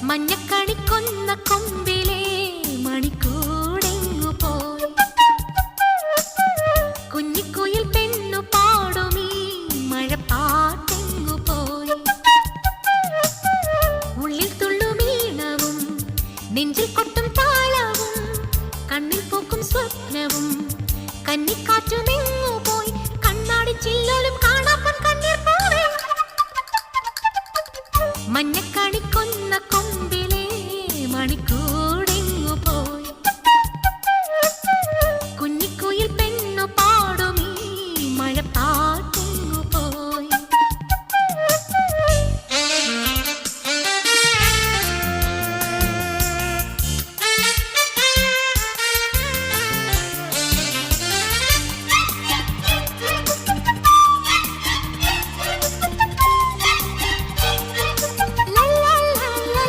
മഞ്ഞക്കണിക്കൊന്ന കൊമ്പിലെ മണിക്കൂടെങ്ങു പോയി കുഞ്ഞിക്കുയിൽ പെണ്ണു പാടുമീ മഴപ്പാട്ടെങ്ങു പോയി ഉള്ളിൽ തുള്ളുമീണവും നെഞ്ചിൽ കൊട്ടും താളവും കണ്ണിൽ പൂക്കും സ്വപ്നവും കന്നിക്കാറ്റു നിന്നു പോയി കണ്ണാടി ചില്ലോലും